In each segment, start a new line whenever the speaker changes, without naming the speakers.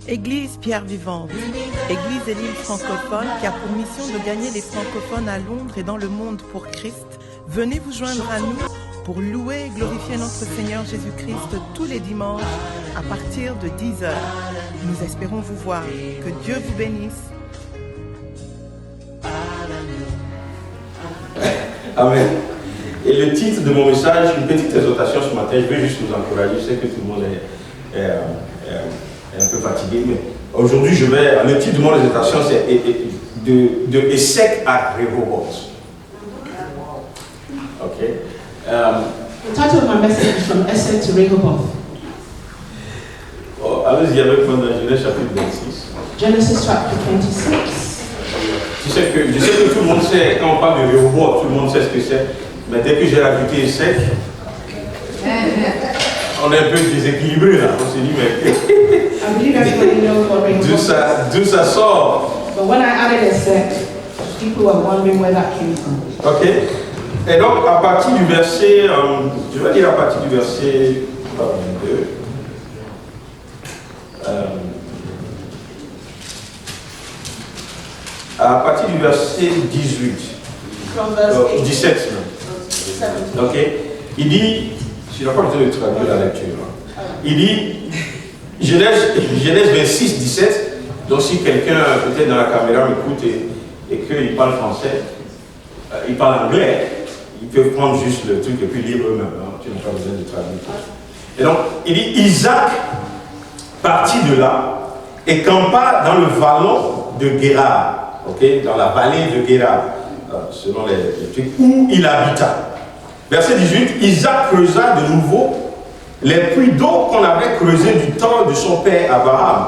Église Pierre Vivante, Église et l'île francophone qui a pour mission de gagner les francophones à Londres et dans le monde pour Christ. Venez vous joindre à nous pour louer et glorifier notre Seigneur Jésus-Christ tous les dimanches à partir de 10h. Nous espérons vous voir. Que Dieu vous bénisse.
Amen. Et le titre de mon message, une petite exhortation ce matin, je vais juste vous encourager. Je sais que tout le monde est un peu fatigué, mais aujourd'hui, le titre de mon exhortation, c'est de Essek à Rehoboth. Ok.
The title of my message is From Essek to Rehoboth.
Allez-y avec moi dans Genèse chapitre 26.
Genesis chapter 26.
Je sais que tout le monde sait, quand on parle de Rehoboth, tout le monde sait ce que c'est. Mais dès que j'ai rajouté Essek, on est un peu déséquilibré là. On s'est dit, mais
I believe everybody knows what Rehoboth is.
D'où ça sort?
But when I added Essek, people were wondering where that came from.
Ok. Et donc, à partir du verset, je vais dire à partir du verset 22. À partir du verset 18.
From verse
17. Ok. Il dit, je n'ai pas besoin de traduire la lecture. Il dit, Genèse 26, 17. Donc, si quelqu'un, peut-être dans la caméra, m'écoute et qu'il parle français, il parle anglais, ils peuvent prendre juste le truc et puis lire eux-mêmes. Hein. Tu n'as pas besoin de traduire. Et donc, il dit, Isaac partit de là et campa dans le vallon de Guérar, okay? Dans la vallée de Guérar, selon les trucs, où il habita. Verset 18, Isaac creusa de nouveau les puits d'eau qu'on avait creusés du temps de son père Abraham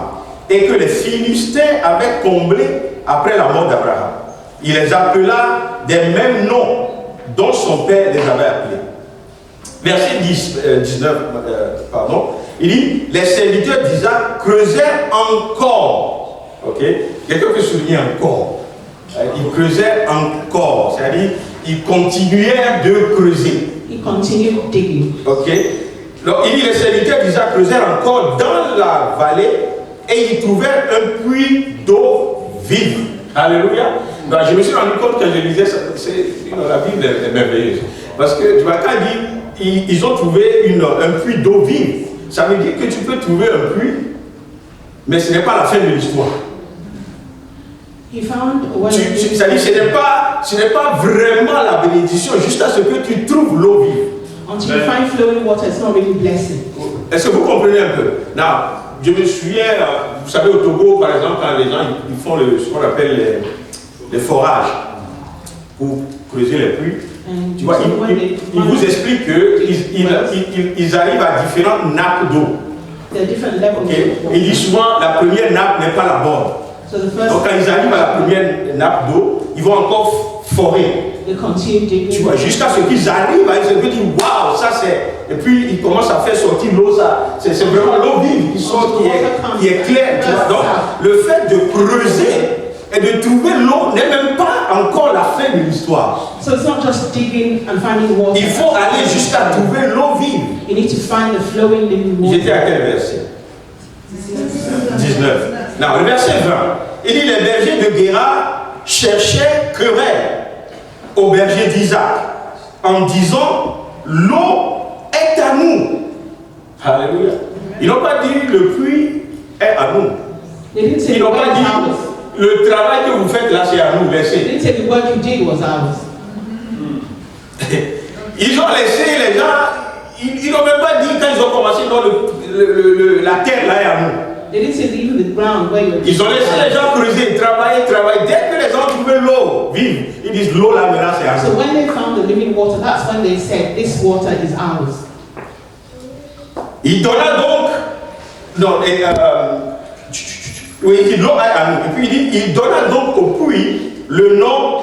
et que les Philistins avaient comblés après la mort d'Abraham. Il les appela des mêmes noms dont son père les avait appelés. Verset 19, il dit, les serviteurs d'Isaac creusaient encore. Ok? Quelqu'un peut souligner encore. Ils creusaient encore, c'est-à-dire ils continuaient de creuser.
He continued digging.
Ok? Donc il dit, les serviteurs d'Isaac creusèrent encore dans la vallée et ils trouvèrent un puits d'eau vive. Alléluia. Donc, je me suis rendu compte quand je lisais ça, la Bible est merveilleuse. Parce que tu vois, quand il dit ils ont trouvé un puits d'eau vive, ça veut dire que tu peux trouver un puits, mais ce n'est pas la fin de l'histoire. C'est-à-dire ce n'est pas vraiment la bénédiction jusqu'à ce que tu trouves l'eau vive.
Until you find flowing water, it's not really blessing.
Est-ce que vous comprenez un peu? Non, je me souviens, vous savez, au Togo, par exemple, quand les gens ils font ce qu'on appelle les forages pour creuser les puits, tu vois, ils vous expliquent qu'ils arrivent à différentes nappes d'eau. Okay. Il dit souvent la première nappe n'est pas la bonne. Donc quand ils arrivent à la première nappe d'eau, ils vont encore forer. Tu vois, jusqu'à ce qu'ils arrivent à se dire waouh, ça c'est. Et puis ils commencent à faire sortir l'eau, ça. C'est vraiment l'eau vive qui sort, qui est claire. Tu vois. Donc le fait de creuser et de trouver l'eau n'est même pas encore la fin de l'histoire.
So it's not just digging and finding water.
Il faut aller jusqu'à trouver l'eau vive.
You need to find the flowing living water.
J'étais à quel verset? 19. Non, le verset 20. Il dit, les bergers de Guérar cherchaient querelle aux bergers d'Isaac en disant, l'eau est à nous. Alléluia. Ils n'ont pas dit, le puits est à nous. Ils n'ont pas dit, le travail que vous faites là, c'est à nous, laissez. Ils ont laissé les gens, ils n'ont même pas dit, quand ils ont commencé, non, la terre là est à nous. Ils ont laissé les gens creuser, travailler. Dès que les gens ont trouvé l'eau vive, ils disent l'eau là maintenant c'est à nous.
So when they found the living water, that's when they said this water is ours.
Il donna donc, oui, il dit l'eau est à nous. Et puis il dit, il donna donc au puits le nom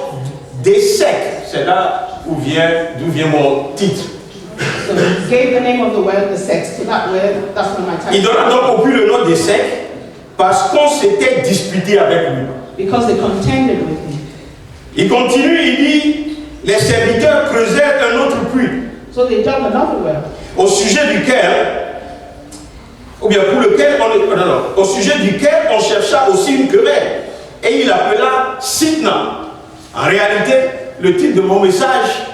d'Essek. C'est là d'où vient mon titre.
So he gave the name of the well Essek. So that's when my title.
Il donna donc au puits le nom d'Essek parce qu'on s'était disputé avec lui.
Because they contended with him.
Il continue, il dit, les serviteurs creusèrent un autre puits.
So they dug another well.
Au sujet duquel ou bien pour lequel au sujet duquel on chercha aussi une querelle. Et il appela Sitna. En réalité, le titre de mon message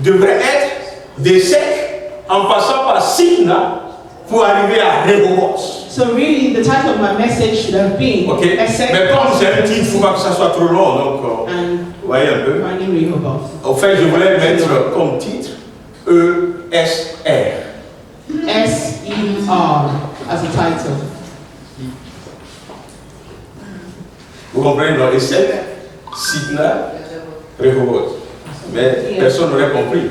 devrait être des secs en passant par Sitna pour arriver à Rehoboth.
So really, the title of my message should have been
Ok, mais comme c'est un titre, il ne faut pas que ça soit trop long, donc vous voyez un peu.
finding Rehoboth.
En fait, je voulais mettre comme titre ESR.
S-E-R as a title.
Vous comprenez, dans les sept, Sitna, Rehoboth. Mais personne n'aurait compris.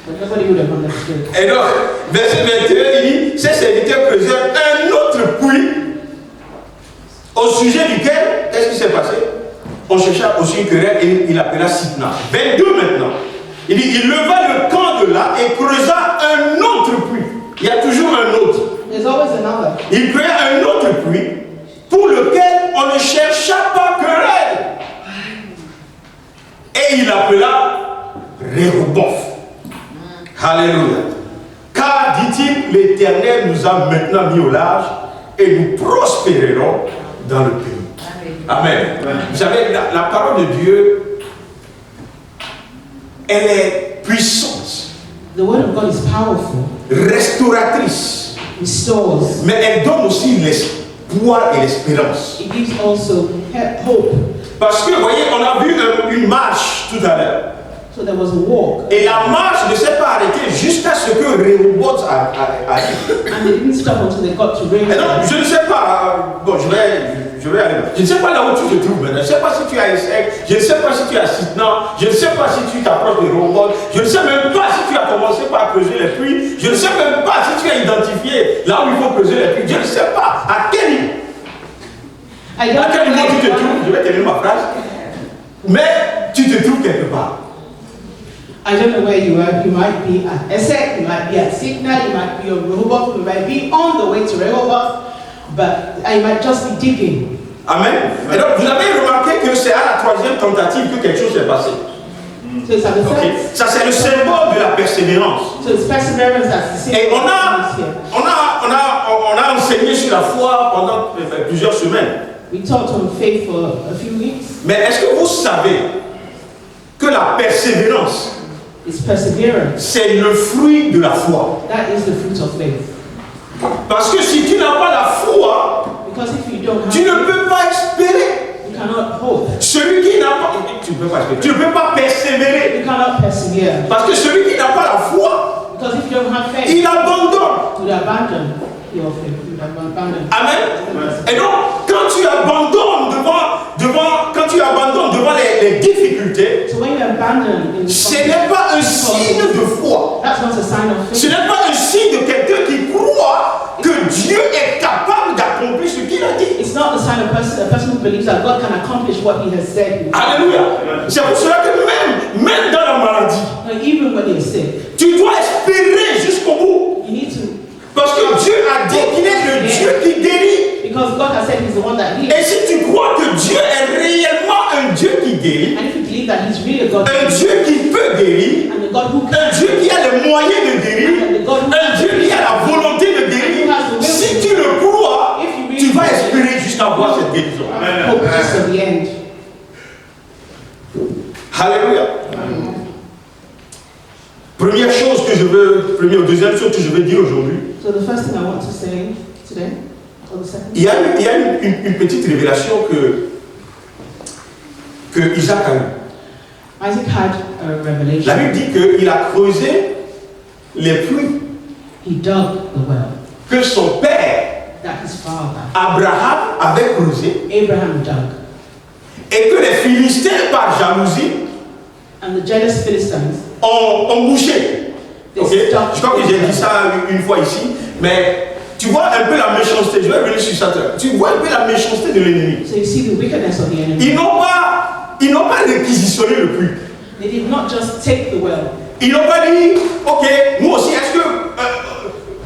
But nobody would have understood.
Et donc, verset 21, il dit, ces serviteurs creusèrent un autre puits au sujet duquel, qu'est-ce qui s'est passé? On chercha aussi une querelle et il appela Sitna. 22 maintenant. Il dit, il leva le camp de là et creusa un autre puits. Il y a toujours un autre.
There's always another.
Il créa un autre puits pour lequel on ne chercha pas querelle. Et il appela Rehoboth. Alléluia. Car, dit-il, l'Éternel nous a maintenant mis au large et nous prospérerons dans le pays. Amen. Vous savez, la parole de Dieu, elle est puissante,
The word of God is powerful.
restauratrice,
Restores.
mais elle donne aussi l'espoir et l'espérance.
It gives also hope.
Parce que, vous voyez, on a vu une marche tout à l'heure.
So there was a walk.
Et la marche ne s'est pas arrêtée jusqu'à ce que Rehoboth arrive.
And they didn't stop until they got to
Et donc,
Rehoboth.
je ne sais pas, bon, je vais aller. Je ne sais pas là où tu te trouves maintenant. Je ne sais pas si tu as Essek, je ne sais pas si tu as Sitna, je ne sais pas si tu t'approches de Rehoboth, je ne sais même pas si tu as commencé par creuser les puits, je ne sais même pas si tu as identifié là où il faut creuser les puits, je ne sais pas à quel niveau. À quel niveau tu te trouves, je vais terminer ma phrase, mais tu te trouves quelque part.
I don't know where you are. You might be at Essek, you might be at Sitna, you might be on Rehoboth, you might be on the way to Rehoboth, but you might just be digging.
Amen. Et donc, vous avez remarqué que c'est à la troisième tentative que quelque chose s'est passé.
So it's at the
Okay.
sense.
Ça, c'est le symbole de la persévérance.
So it's perseverance that's the
Et
symbol
on
here.
a enseigné sur la foi pendant plusieurs semaines.
We talked on faith for a few weeks.
Mais est-ce que vous savez que la persévérance,
It's perseverance.
c'est le fruit de la foi?
That is the fruit of faith.
Parce que si tu n'as pas la foi,
Because if you don't have
tu ne
faith,
peux pas espérer.
you cannot hope.
Celui qui n'a pas, tu ne peux pas espérer. Tu ne peux pas persévérer.
You cannot persevere.
Parce que celui qui n'a pas la foi,
Because if you don't have faith,
il abandonne.
you would abandon your faith. You would abandon.
Amen. Et donc, quand tu abandonnes devant les difficultés,
So when you abandon in
ce n'est pas un signe de foi.
that's not a sign of
Ce
faith.
n'est pas un signe de quelqu'un qui croit que Dieu est capable d'accomplir ce qu'il a dit.
It's not the sign of a person who believes that God can accomplish what he has said.
Alléluia. C'est pour cela que même dans la maladie,
Like even when you're sick,
tu dois espérer jusqu'au bout.
you need to,
Parce que Dieu a dit qu'il est le Dieu qui guérit.
because God has said he's the one that heals.
Et si tu crois que Dieu est réellement un Dieu qui guérit,
And if you believe that he's really a God
un Dieu qui peut guérir,
and the God who
un
can,
Dieu qui a les moyens de guérir, un Dieu qui a la volonté de guérir, si tu le crois, tu vas espérer jusqu'à voir cette guérison.
hope is to the end.
Alléluia. Première chose que je veux, deuxième chose que je veux dire aujourd'hui,
So the first thing I want to say today, or the second,
il y a une petite révélation que Isaac a eue.
Isaac had a
La
revelation.
Bible dit qu'il a creusé les puits
He dug the well
que son père
that his father,
Abraham avait creusé
Abraham, dug.
et que les Philistins, par jalousie,
And the jealous Philistines,
ont bouché. Ok? Je crois que j'ai dit ça une fois ici, mais tu vois un peu la méchanceté. Je vais revenir sur ça. Tu vois un peu la méchanceté de l'ennemi.
so you see the wickedness of the enemy.
Ils n'ont pas réquisitionné le puits.
They did not just take the well.
Ils n'ont pas dit, ok, nous aussi, est-ce que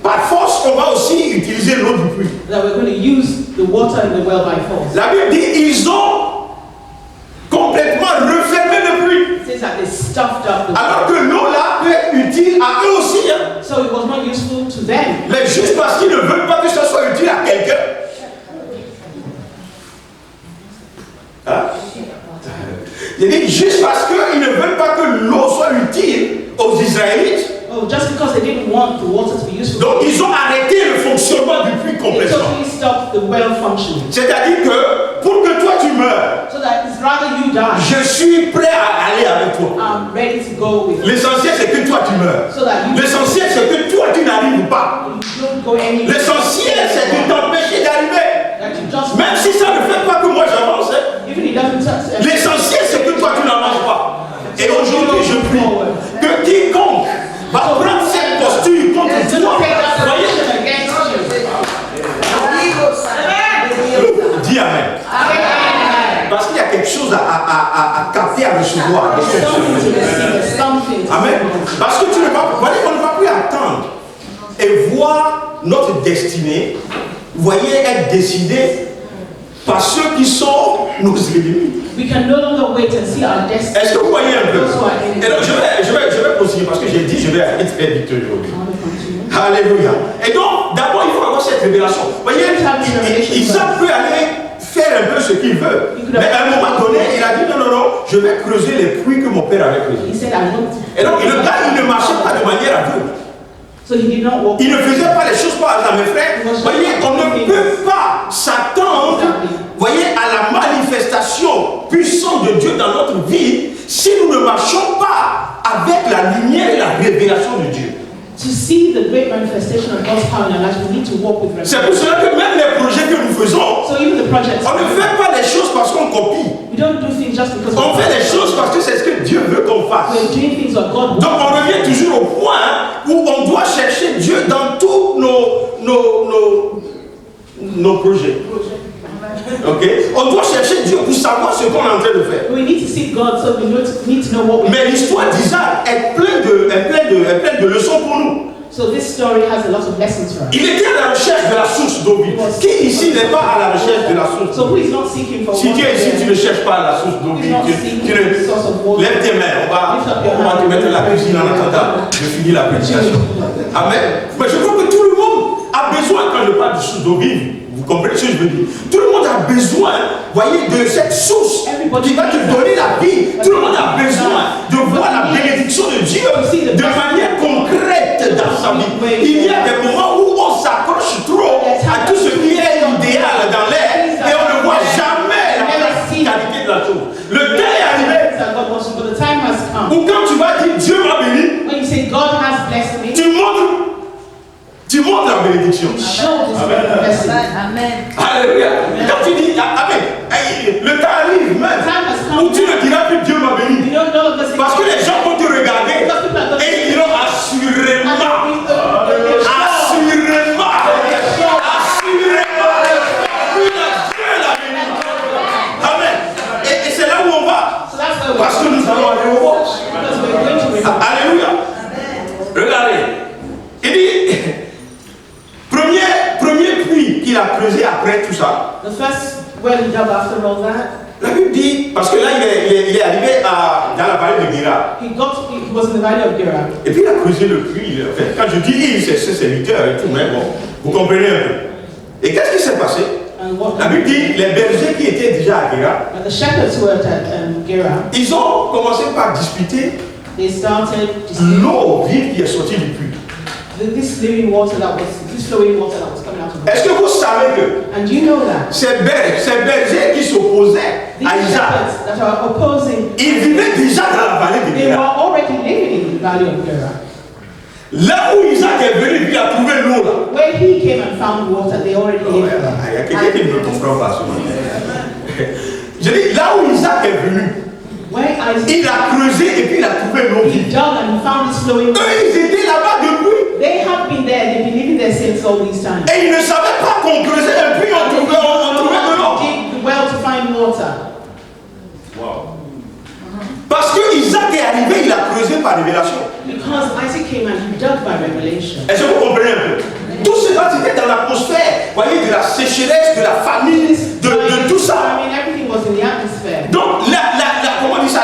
par force, on va aussi utiliser l'eau du puits?
That we're going to use the water in the well by force.
La Bible dit, ils ont complètement refermé le puits.
It says that they stuffed up the well.
Alors que l'eau là peut être utile à eux aussi. Hein.
So it was not useful to them.
Mais juste parce qu'ils ne veulent pas que ça soit utile à quelqu'un. Hein? Il dit juste parce qu'ils ne veulent pas que l'eau soit utile aux Israélites.
Oh, just because they didn't want the water to be useful.
Donc ils ont arrêté le fonctionnement du puits
They
complètement.
totally stopped the well functioning.
C'est-à-dire que pour que toi tu meurs,
So that it's rather you die.
je suis prêt à aller avec toi.
I'm ready to go with you.
L'essentiel c'est que toi tu meurs.
So that you
L'essentiel c'est que toi tu n'arrives pas.
don't go anywhere.
L'essentiel c'est de t'empêcher d'arriver.
That you just
Même si ça ne fait pas que moi j'avance.
even it doesn't touch.
L'essentiel c'est que toi tu n'avances pas. Et aujourd'hui je prie que quiconque va prendre cette posture contre toi. Voyez, dis Amen. Parce qu'il y a quelque chose à capter, à recevoir. Amen. Parce que tu ne vas, voyez, on ne va plus attendre et voir notre destinée, voyez, être décidée par ceux qui sont nos ennemis.
We can no longer wait and see our destiny.
Est-ce que vous voyez un peu? Et donc je vais poursuivre parce que j'ai dit je vais être très vite aujourd'hui. Alléluia. Et donc, d'abord, il faut avoir cette révélation. Vous voyez, Isaac peut aller faire un peu ce qu'il veut. Mais à un moment donné, il a dit non, je vais creuser les puits que mon père avait creusés. Et donc, le gars, il ne marchait pas de manière aveugle.
So he did not walk.
Il ne faisait pas les choses par hasard, mes frères. Vous voyez, on ne peut pas s'attendre, voyez, à la manifestation puissante de Dieu dans notre vie si nous ne marchons pas avec la lumière et la révélation de Dieu.
To see the great manifestation of God's power in our lives, we need to walk with
C'est
revelation.
pour cela que même les projets que nous faisons,
So even the projects,
on ne fait pas les choses parce qu'on copie.
we don't do things just because
On fait les choses parce que c'est ce que Dieu veut qu'on fasse.
we're doing things what God
Donc
wants.
on revient toujours au point où on doit chercher Dieu dans tous nos projets. Ok? On doit chercher Dieu pour savoir ce qu'on est en train de faire.
We need to seek God, so we need to know what we.
Mais l'histoire d'Isaac est pleine de leçons pour nous.
So this story has a lot of lessons for us.
Il était à la recherche de la source d'eau vive. Qui ici n'est pas à la recherche de la source?
So who is not seeking for
Si tu es ici, tu ne cherches pas la source d'eau vive. Lève tes mains, on va te mettre la cuisine en attendant de finir la prédication. Amen. Mais je crois que tout le monde a besoin, quand je parle de source d'eau vive, vous comprenez ce que je veux dire? Tout le monde a besoin, voyez, de cette source qui va te donner la vie. Tout le monde a besoin de voir la bénédiction de Dieu de manière concrète dans sa vie. Il y a des moments où on s'accroche trop à tout ce qui est idéal dans l'air et on ne voit jamais la qualité de la chose. Le temps est arrivé où quand tu vas dire Dieu m'a béni,
When you say God has blessed me,
tu montres la bénédiction.
show this blessing.
Amen.
Alléluia. Quand tu dis Amen, le temps arrive même où tu ne diras plus Dieu m'a béni.
You don't know the
Parce que les gens vont te regarder et ils diront assurément. Amen. Et c'est là où on va. Parce que nous allons aller au boss. Alléluia. Regardez. Il dit, premier puits qu'il a creusé après tout ça.
The first well he dug after all that,
La Bible dit, parce que là il est arrivé dans la vallée de Guéra.
he was in the valley of Gerar.
Et puis il a creusé le puits. Enfin, quand je dis il, c'est ses serviteurs et tout, mais bon, vous comprenez un peu. Et qu'est-ce qui s'est passé? La Bible dit, les bergers qui étaient déjà à Guéra,
And the shepherds who were at Gerar,
ils ont commencé par disputer
they started
l'eau vive qui est sortie du puits.
this flowing water that was coming out of the
Est-ce que vous savez que
And you know that
ces bergers qui s'opposaient
these
à Isaac,
shepherds that are opposing,
ils vivaient déjà dans la vallée de
they were
Guéra.
already living in the valley of Gerar.
Là où Isaac est venu, il a trouvé l'eau là.
Where he came and found water, they already
Il
lived
y a
there.
quelqu'un qui ne me comprend pas ce matin. Je dis, là où Isaac est venu,
Where Isaac,
il a creusé et puis il a trouvé l'eau
he
vive.
dug and found this flowing water.
Eux, ils étaient là-bas depuis.
They have been there, they've been living there since all these times.
Et ils ne savaient pas qu'on creusait un puits, on trouvait de l'eau.
Dig the well to find water.
Parce que Isaac est arrivé, il a creusé par révélation.
Because Isaac came and he dug by revelation.
Est-ce que vous comprenez un peu? Tout cela, c'était dans l'atmosphère, voyez, de la sécheresse, de la famine, de tout ça.
I mean, everything was in the atmosphere.
Donc, comment on dit ça,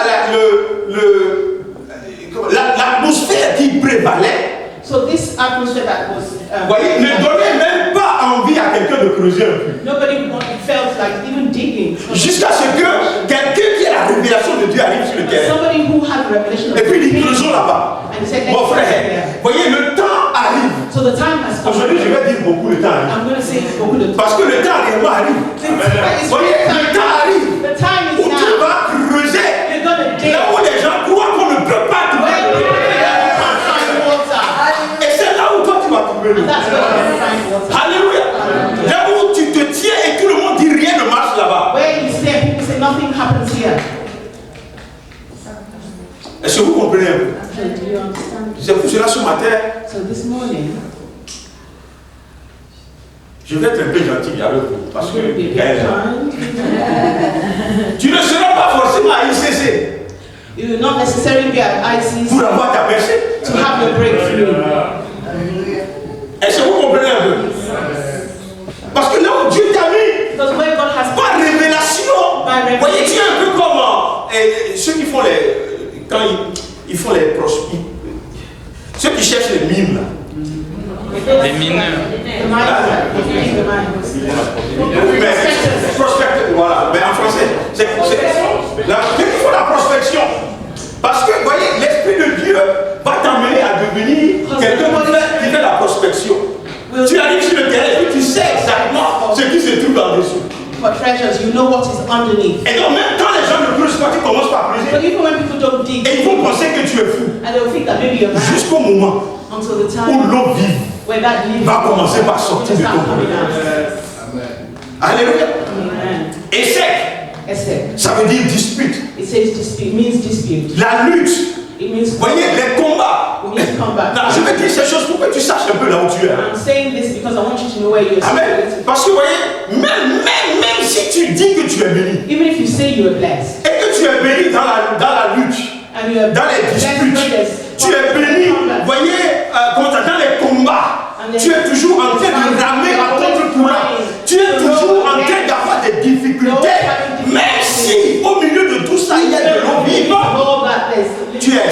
l'atmosphère qui prévalait,
So this atmosphere that was,
voyez, ne donnait même pas envie à quelqu'un creuser un peu.
Nobody felt like even digging.
Jusqu'à ce que quelqu'un qui a la révélation de Dieu arrive sur le terrain.
Somebody who had the revelation of
Et puis,
God
ils creusent là-bas.
and he said,
Mon
let's
frère,
go there.
voyez, le temps arrive.
So the time has come.
Aujourd'hui, je vais dire beaucoup le temps arrive.
I'm going to say beaucoup de temps.
Parce que le temps réellement arrive. Voyez, le temps arrive.
The time
Où
is
tu
now.
vas creuser.
You're going to dig.
Là où les gens croient qu'on ne peut pas trouver.
Where people can't find water.
Et c'est là où toi tu vas trouver l'eau.
And that's where you can find water.
Alléluia. Là où tu te tiens et tout le monde dit rien ne marche là-bas.
Where you say, people say nothing happens here.
Est-ce que vous comprenez un peu?
So do you understand?
C'est pour cela ce matin,
So this morning,
je vais être un peu gentil avec vous. Parce que
I'm going to be a bit
elle,
kind.
tu ne seras pas forcément à ICC
You will not necessarily be at ICC
pour avoir ta percée.
to have your breakthrough.
Est-ce que vous comprenez un peu? Parce que là où Dieu t'a mis,
Because where God has
par révélation,
By
voyez, tu es un peu comme ceux qui font les. Quand ils font les prospects, ceux qui cherchent les mimes là.
Des mineurs.
the mind, the mind.
Mais prospect, voilà, mais en français, ceux qui font la prospection. Parce que, voyez, l'Esprit de Dieu va t'amener à devenir quelqu'un qui fait la prospection. Tu arrives sur le terrain et tu sais exactement ce qui se trouve en dessous.
For treasures, you know what is underneath.
Et donc, même quand les gens ne creusent pas, tu commences par creuser.
But even when people don't dig,
Et ils vont penser que tu es fou.
and they'll think that maybe you're mad
Jusqu'au moment
until the
où
time
l'eau vive
where that living
va commencer par sortir de
start
ton
coming
corps.
out.
Alléluia.
Amen.
Et sec,
Esther,
ça veut dire dispute.
it says dispute, means dispute.
La lutte.
It means
Voyez, les combats.
we need to come back.
Non, je vais dire ces choses pour que tu saches un peu là où tu es.
I'm saying this because I want you to know where you're
Amen.
situated.
Parce que, voyez, même si tu dis que tu es béni,
Even if you say you are blessed
et que tu es béni dans la lutte,
and you are
dans les disputes, tu es béni, voyez, dans les combats, tu es toujours en train de ramer à contre-courant, tu es toujours en train d'avoir des difficultés, même si au milieu de tout ça, il y a de l'eau vivante. Tu es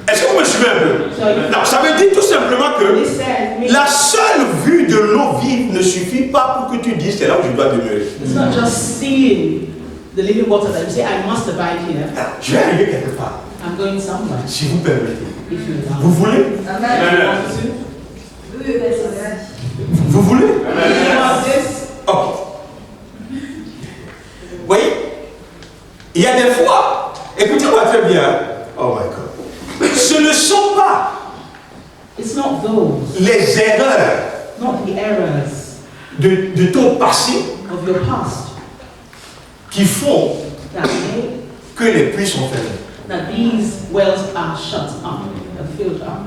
Est-ce que vous me suivez un peu? Non, ça veut dire tout simplement que la seule vue de l'eau vive ne suffit pas pour que tu dises c'est là où je dois demeurer.
It's not just seeing the living water that you say, I must abide here.
Alors, je vais arriver quelque part,
I'm going somewhere.
si vous permettez.
If you allow.
Vous voulez? Vous voulez?
You want this?
Ok. Vous voyez? Il y a des fois, écoutez-moi très bien. Oh my God. Ce ne sont pas
It's not those,
les erreurs
not the errors
de ton passé
of your past
qui font
that make
que les puits sont fermés.
that these wells are shut up, are filled up.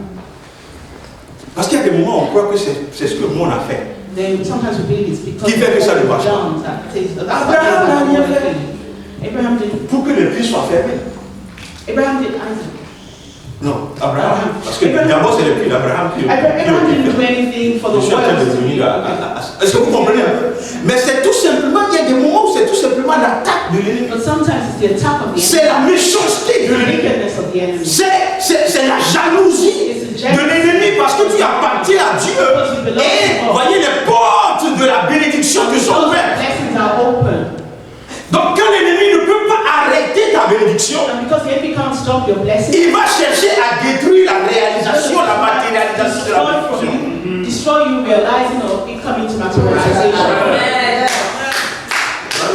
Parce qu'il y a des moments où on croit que c'est ce que le monde a fait.
Then sometimes we believe it's because
Qui fait que ça ne marche pas?
done that says that that's
Abraham
what
n'a rien
God
fait.
did. Abraham did.
Pour que les puits soient fermés.
Abraham did Isaac.
Non, Abraham. Parce que d'abord c'est le puits d'Abraham qui
Abraham didn't do anything for
Je
the
suis en train de
wells.
venir Est-ce que vous comprenez un peu? Mais c'est tout simplement, il y a des moments où c'est tout simplement l'attaque de l'ennemi.
But sometimes it's the attack of the
C'est la méchanceté de
enemy, the
l'ennemi.
wickedness of the enemy.
C'est la jalousie de l'ennemi parce que tu appartiens à Dieu. Et voyez les portes de la bénédiction te sont
Those
ouvertes.
blessings are open.
Donc quand l'ennemi ne peut pas arrêter ta bénédiction,
And because the enemy can't stop your blessing,
il va chercher à détruire la réalisation, la matérialisation de la bénédiction.
destroy you realizing or it coming to materialization.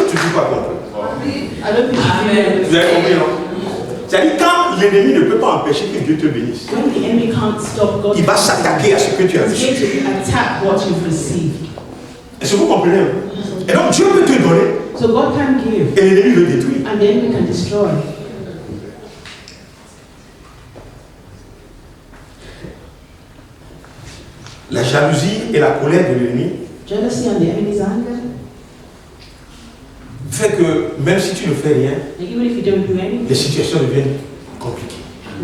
Tu dis pas compris.
I don't think you
Vous avez compris, non? C'est-à-dire quand l'ennemi ne peut pas empêcher que Dieu te bénisse,
when the enemy can't stop God,
il va s'attaquer à ce que tu as
he's
reçu.
going to attack what you've received.
Est-ce que vous comprenez? Et donc Dieu peut te donner
So God can give,
et l'ennemi veut détruire.
and the enemy can destroy.
La jalousie et la colère de l'ennemi
Jealousy and the enemy's anger,
fait que même si tu ne fais rien,
and even if you don't do anything,
les situations deviennent compliquées.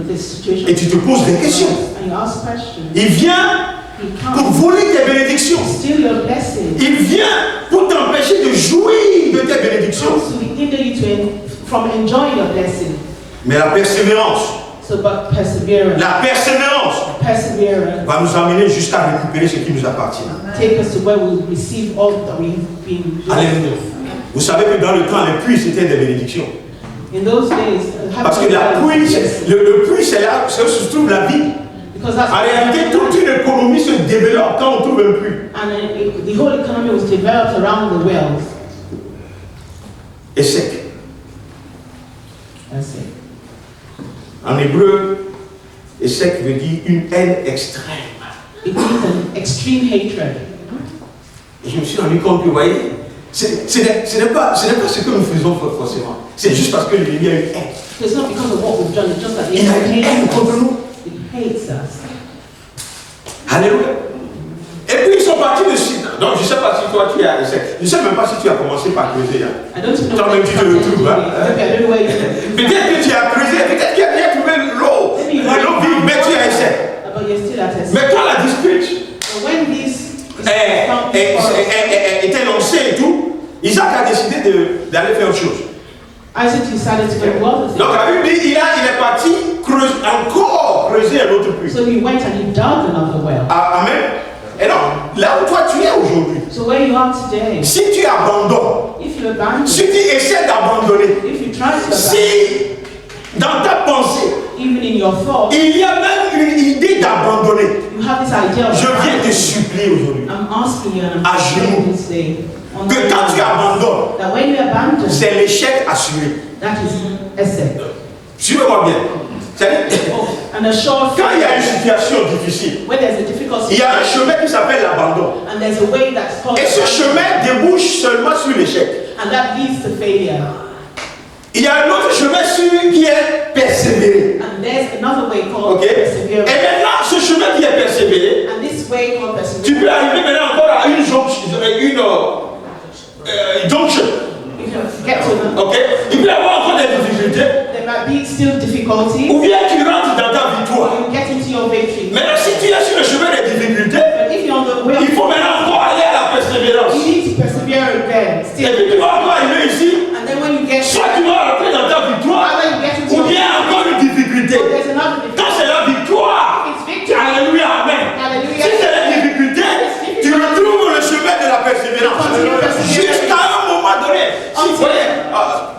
this situation,
Et tu te poses des questions.
and you ask questions,
Il vient
he
pour
comes
voler tes bénédictions.
to steal your blessing.
Il vient pour t'empêcher de jouir de tes bénédictions.
Comes to hinder you from enjoying your blessing.
Mais la persévérance,
So, but perseverance,
la persévérance
perseverance
va nous amener jusqu'à récupérer ce qui nous appartient.
take us to where we'll receive all that we've been
Alléluia. Vous savez que dans le temps, les puits, c'était des bénédictions.
in those days.
Parce que la pluie, le puits, c'est là où se trouve la vie.
Because that's
En réalité, toute une économie se développe quand on trouve un puits.
and the whole economy was developed around the wells.
Et sec.
That's it.
En hébreu, et sec veut dire une haine extrême.
It means an extreme hatred.
Et je me suis rendu compte que, vous voyez, ce n'est pas ce que nous faisons forcément. C'est juste parce que l'ennemi a une haine.
So it's not because of what we've done, it's just that the
Il a une haine
enemy
contre
hates us.
nous.
It hates us.
Alléluia. Et puis ils sont partis de suite. Donc je ne sais pas si toi tu as essayé. Je ne sais même pas si tu as commencé par creuser. Hein.
I don't know
Toi-même tu te retrouves. Hein.
Maybe I don't know where you
Peut-être que tu as creusé, peut-être que tu as bien trouvé l'eau. L'eau vive, mais tu as essayé.
but you're still at us.
Mais quand la dispute
So when this
était lancée et tout, Isaac a décidé d'aller faire autre chose.
Isaac decided to go to other
Donc la Bible dit, il est parti encore creuser un autre puits.
So he went and he dug another well.
Amen. Et donc, là où toi tu es aujourd'hui,
So where you are today,
si tu abandonnes,
if you abandon,
si tu essaies d'abandonner,
if you try to abandon,
si dans ta pensée,
even in your thoughts,
il y a même une idée d'abandonner,
you have this idea of
je viens te
abandoning.
supplier aujourd'hui
I'm asking you and
À
I'm
genoux.
saying this day, on
que
the
quand tu abandonnes,
that when you abandon,
c'est l'échec assuré.
that is essay.
Suivez-moi bien. C'est-à-dire,
Oh, and a short
quand il y a une situation difficile,
when there's a difficult
il y a un
situation,
chemin qui s'appelle l'abandon.
and there's a way that's called
Et ce chemin débouche seulement sur l'échec.
and that leads to failure.
Il y a un autre chemin qui est persévérer.
And there's another way called
Ok? Et
perseverance.
maintenant, ce chemin qui est persévérer,
And this way called
tu
perseverance,
peux arriver maintenant encore à une jonction.
you can get to them.
Ok? Il peut y avoir encore des difficultés.
There might be still difficulties.
Ou bien tu rentres dans ta victoire.
You get into your victory.
Maintenant, si tu es sur le chemin des difficultés,
But if you're on the way,
il faut maintenant encore aller à la persévérance.
you need to persevere again.
Et
Still.
puis tu vas encore arriver ici,
And then when you get
soit tu vas rentrer dans ta victoire,
either you get into
ou
your
bien encore une difficulté.
or there's another
Quand
difficulty.
c'est la victoire,
It's victory.
alléluia, amen.
Hallelujah.
Si c'est la difficulté, tu retrouves le chemin de la persévérance. Jusqu'à un moment donné. Si vous voyez,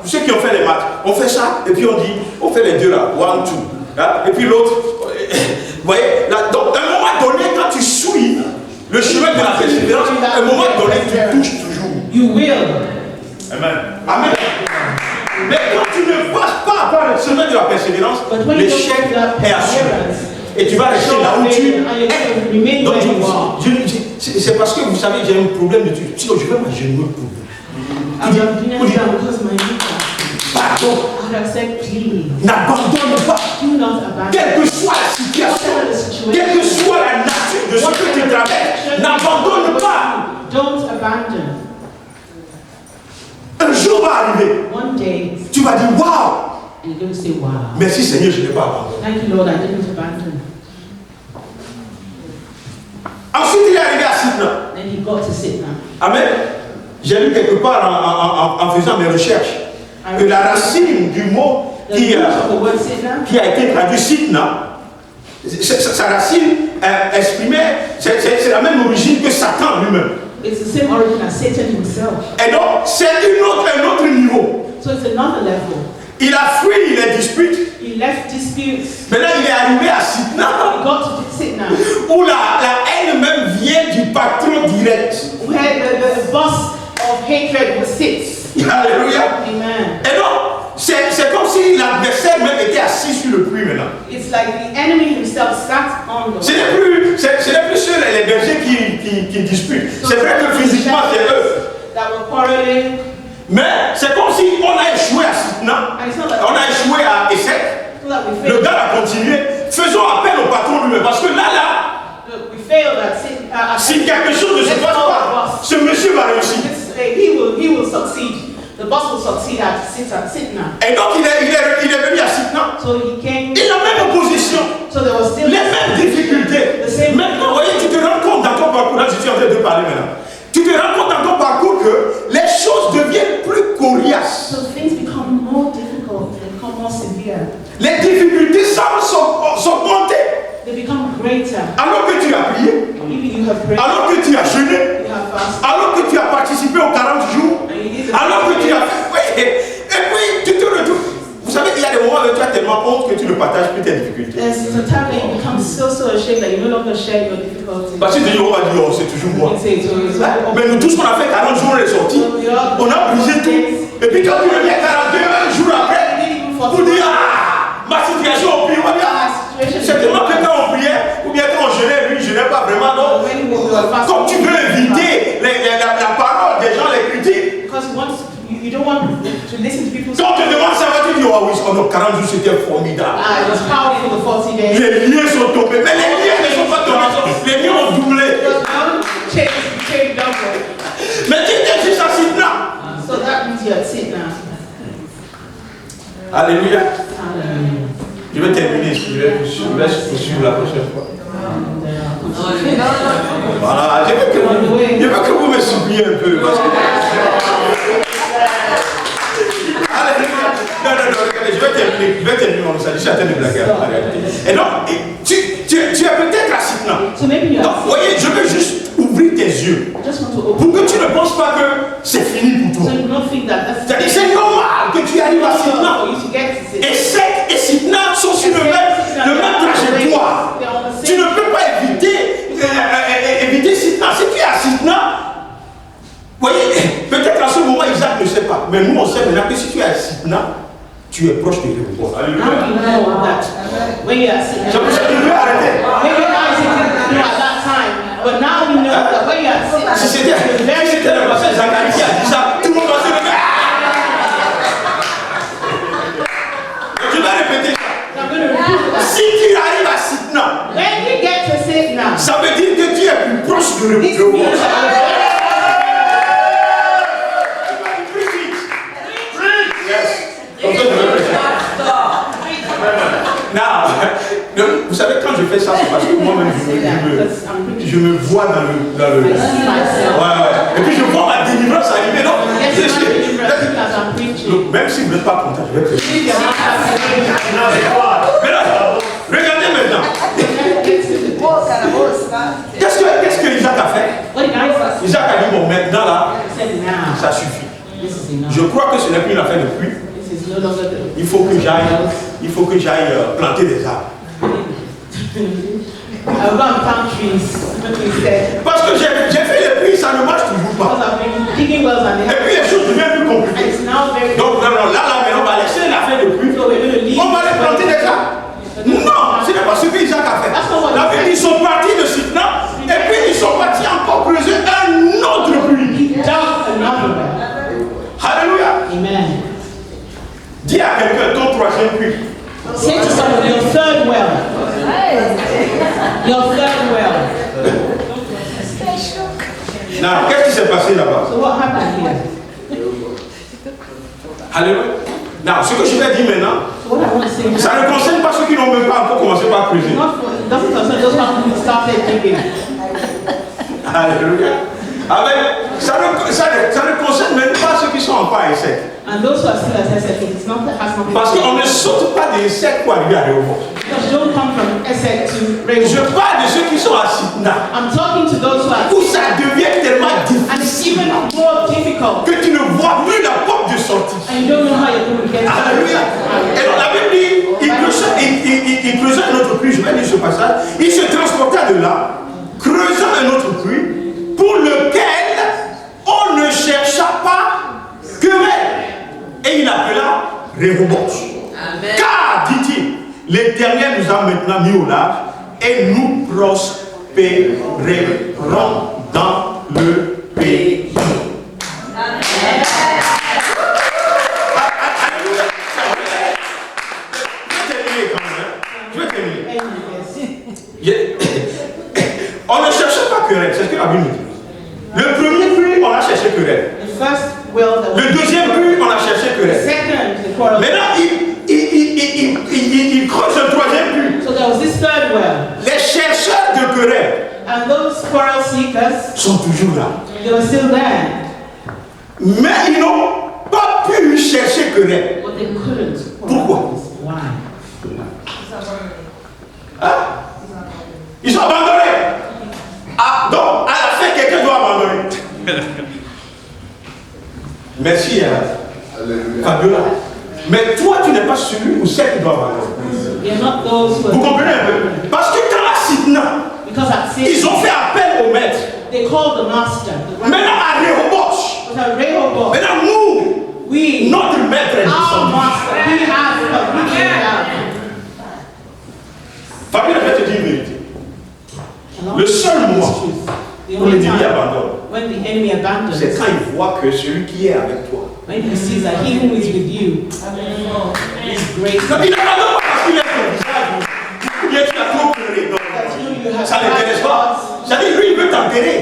ceux qui ont fait les maths, on fait ça, et puis on fait les deux là, 1, 2. Hein, et puis l'autre, vous voyez, là, donc à un moment donné, quand tu suis le chemin de la persévérance, à un moment donné, tu touches toujours.
You will.
Amen. Amen. Mais quand tu ne passes pas par le chemin de la persévérance,
But when you don't
l'échec
do that
est assuré.
perseverance,
Et tu vas rester là où tu
and you're going to remain
es. Donc,
where you are.
c'est parce que vous savez, j'ai un problème de tuer. Sinon, je vais m'agenouiller pour vous.
I'm doing down because my weakness.
Pardon.
I would have said, please,
N'abandonne pas.
do not abandon.
Quelle que soit la situation, quelle que soit la nature de ce que tu traverses, n'abandonne pas.
Don't abandon.
Un jour va arriver.
One day,
Tu vas dire, waouh,
you're going to say, wow.
merci Seigneur, je n'ai pas abandonné.
Thank you, Lord, I didn't abandon.
Ensuite, il est arrivé à Sidna.
Then he got to sit now.
Amen. J'ai lu quelque part en faisant mes recherches que la racine du mot
The root of the word sit now,
qui a été traduit Sidna, sa racine exprimait, c'est la même origine que Satan lui-même.
it's the same origin as Satan himself.
Et donc, c'est un autre niveau.
So it's another level.
Il a fui les disputes.
He left disputes.
Maintenant, il est arrivé à Sidna,
He got to sit now,
où la haine même vient du patron direct.
where the boss of hatred sits.
Alléluia.
Amen.
Et donc, c'est comme si l'adversaire même était assis sur le puits maintenant.
It's like the enemy himself sat on the
Ce n'est plus ceux les bergers qui disputent. C'est vrai que physiquement c'est eux.
that were quarreling.
Mais c'est comme si on a échoué à Sidna, on a échoué à Essek.
So that we
Le
failed.
gars a continué. Faisons appel au patron lui-même. Parce que là,
We failed at sit.
si quelque chose ne se passe pas, ce monsieur va réussir.
He will succeed. The boss will succeed at sit now.
Et donc il est venu à Sidna.
So he came.
Et la même opposition,
So there was still
les mêmes difficultés.
the same.
Maintenant, vous voyez, tu te rends compte dans ton parcours, là je suis en train de parler maintenant. Tu te rends compte dans ton parcours que les choses deviennent plus coriaces.
So things become more difficult. They become more severe.
Les difficultés semblent s'augmenter.
They become greater.
Alors que tu as prié,
Even you have prayed,
alors que tu as jeûné,
you have fasted,
alors que tu as participé aux 40 jours,
and you did the
alors que tu as fait, oui, et puis tu te retrouves. Vous savez, il y a des moments où tu as tellement honte que tu ne partages plus tes difficultés.
There's a time that you become so ashamed that you no longer share your difficulties.
Parce que on va dire, oh, c'est toujours moi.
You say it's always like,
Mais nous tous, on a fait 40 jours, on est sortis. On a brisé tout. Et puis quand tu reviens 42 jours après, pour dire, ah, ma situation au pire, on va dire, c'est tellement que quand on priait, ou bien quand on jeûnait, lui, je n'ai pas vraiment, non. Comme tu veux éviter la parole des gens, les critiques.
Because you don't want to listen to people.
Quand on te demande ça, va, tu dis, oh oui, pendant 40 jours, c'était formidable.
It was powerful the 40 days.
Les liens sont tombés. Mais les liens ne sont pas tombés. Les liens ont doublé.
Change double.
Mais tu étais juste à Sidna.
So that means you're at sit now.
Alléluia.
Hallelujah.
Je vais terminer. Je vais poursuivre la prochaine fois. Voilà. Je veux que vous me suppliez un peu. Parce que... Alléluia. Non, regardez, je vais terminer mon message. Je suis en train de blaguer en réalité. Et donc, tu es peut-être à Sidna. Donc, vous voyez, je veux juste ouvrir tes yeux. Pour que tu ne penses pas que c'est fini pour toi. C'est-à-dire, c'est normal que tu arrives à Sidna. Et Sec et Sidna sont sur le même trajectoire. Tu ne peux pas éviter Sidna. Si tu es à Sidna, vous voyez, peut-être à ce moment, Isaac ne sait pas. Mais nous, on sait maintenant que si tu es à Sidna, tu es proche de Réhoboth. Alléluia. C'est pour ça que je veux arrêter.
But now we know that when you are sitting,
Si c'était le pasteur Zacharie qui a dit ça, tout le monde va se lever. Je vais répéter ça. Si tu arrives à Sidna,
when you get to sit now,
ça veut dire que tu es plus proche de
this
Réhoboth.
means
Vous savez, quand je fais ça, c'est parce que moi-même, je me vois dans le... Ouais. Et puis je vois ma délivrance arriver, non? Donc, même si vous n'êtes pas content, je vais te dire. Mais là, regardez maintenant. Qu'est-ce que Isaac a fait? Isaac a dit, bon, maintenant là, ça suffit. Je crois que ce n'est plus une affaire de pluie. Il faut que j'aille planter des arbres. Parce que j'ai fait les pluies, ça ne marche toujours pas. Et puis les choses deviennent plus compliquées. Donc là, maintenant, on va laisser l'affaire de pluie. On va aller planter des arbres. Non, ce n'est pas ce que Isaac a fait. La Bible, ils sont partis de Sidna et puis ils sont partis encore creuser un autre puits. Alléluia.
Amen.
Dis à quelqu'un ton troisième puits.
Say to someone, your third well. Your third well.
Non, qu'est-ce qui s'est passé là-bas?
So what happened here?
Alléluia. Non, ce que je vais dire maintenant,
So what I want to say
ça ne concerne pas ceux qui n'ont même pas encore commencé par creuser.
doesn't concern those who started digging.
Alléluia. Ça ne concerne même pas ceux qui sont encore à Essec.
And those who are still at Essex, it's not has nothing.
Parce qu'on ne saute pas des Essec pour arriver à Réhoboth.
Because you don't come from Essex to
Je
Rehoboth.
parle de ceux qui sont à Sidna,
I'm talking to those who are,
où ça devient tellement
and it's
difficile
even more difficult,
que tu ne vois plus la porte de sortie.
and you don't know how you're going to get out.
Alléluia. Et donc la Bible dit, il creusait un autre puits, je vais lire ce passage, il se transporta de là, creusant un autre puits, pour lequel on ne chercha pas querelle. Et il appela Réhoboth. Car, dit-il, l'Éternel nous a maintenant mis au large et nous prospérerons dans le pays. Je vais terminer. On ne cherchait pas querelle, c'est ce que la Bible nous dit. Le premier puits, on a cherché querelle.
The first well that was
Le deuxième puits, on a cherché querelle.
second, the quarrel.
Maintenant, il creuse un troisième puits.
So there was this third well,
Les chercheurs de querelle
and those quarrel seekers,
sont toujours là.
they were still there,
Mais ils n'ont pas pu chercher querelle.
but they couldn't.
Pourquoi?
Why?
Hein? Ils sont abandonnés. Ah, donc, à la fin, quelqu'un doit abandonner. Merci, Fabiola. Mais toi, tu n'es pas celui ou celle qui doit abandonner. Vous comprenez un peu? Parce que quand à Sidna, ils ont fait appel au maître.
They called the master.
Maintenant, à Rehoboth. Maintenant, nous, notre maître est descendu. Fabiola, je vais te dire une vérité. Le seul moment où l'ennemi abandonne, c'est quand il voit que celui qui est avec toi.
When he sees that he who is with you is great.
Il n'abandonne pas parce qu'il est ton visage. Il est trop pleuré. Ça ne l'intéresse pas. C'est-à-dire, lui, il veut t'enterrer.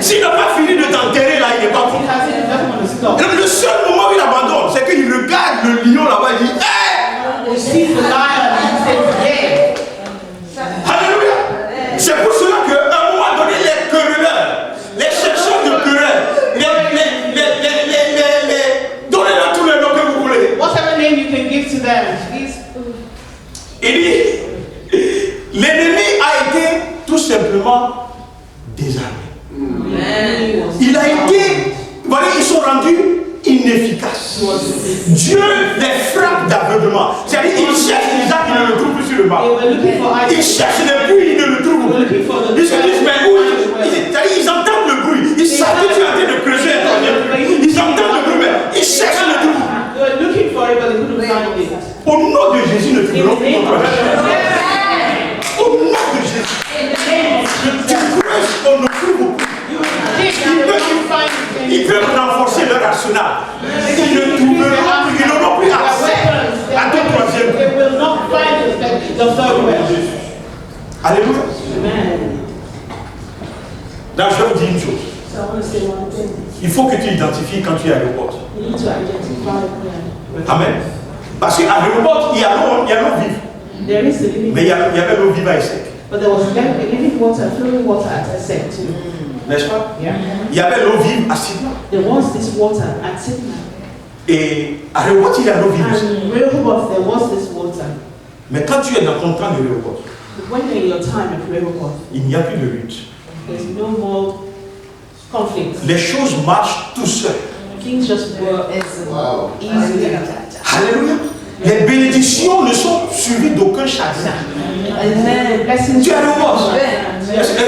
S'il n'a pas fini de t'enterrer, là, il n'est pas bon. Donc, le seul moment où il abandonne, c'est qu'il regarde le lion là-bas et dit hey! Alléluia! C'est pour cela qu'à un moment donné, les querelleurs, les chercheurs de querelles, donnez-leur tous les noms que vous voulez.
Whatever name you can give to them, please.
Il dit, l'ennemi a été tout simplement désarmé. Il a été, voilà, ils sont rendus inefficaces. Dieu les frappe d'aveuglement. C'est-à-dire, ils cherchent Isaac, ils ne le trouvent plus sur le mât. Ils cherchent les puits, ils ne le trouvent plus. Ils se disent, mais où ils entendent le bruit. Ils savent que tu es en train de creuser un troisième. Ils entendent le bruit, mais ils cherchent le trou. Au nom de Jésus, ne trouverons plus notre vie. Au nom de Jésus. Tu creuses, on ne trouve plus. Ils peuvent renforcer leur arsenal. Ils ne trouveront plus, ils n'auront plus accès à ton troisième. Alléluia. Là, je vais vous dire une chose. Il faut que tu identifies quand tu es à l'aéroport. Amen. Parce qu'à l'aéroport, il y a l'eau vive. Mais il y avait l'eau vive à sec.
But there was living water, flowing water at Esek too.
N'est-ce pas?
Yeah.
Il y avait l'eau vive à Sidna.
There was this water at Sidna.
Et à Rehoboth, il y a l'eau vive aussi.
And in Rehoboth, there was this water.
Mais quand tu es dans ton temps de Rehoboth,
But when you're in your time at Rehoboth,
il n'y a plus de lutte.
there's no more conflict.
Les choses marchent tout seuls.
Things just work easily.
Alléluia. Les bénédictions ne sont suivies d'aucun chagrin.
Blessings.
Tu es à Rehoboth. Est-ce que,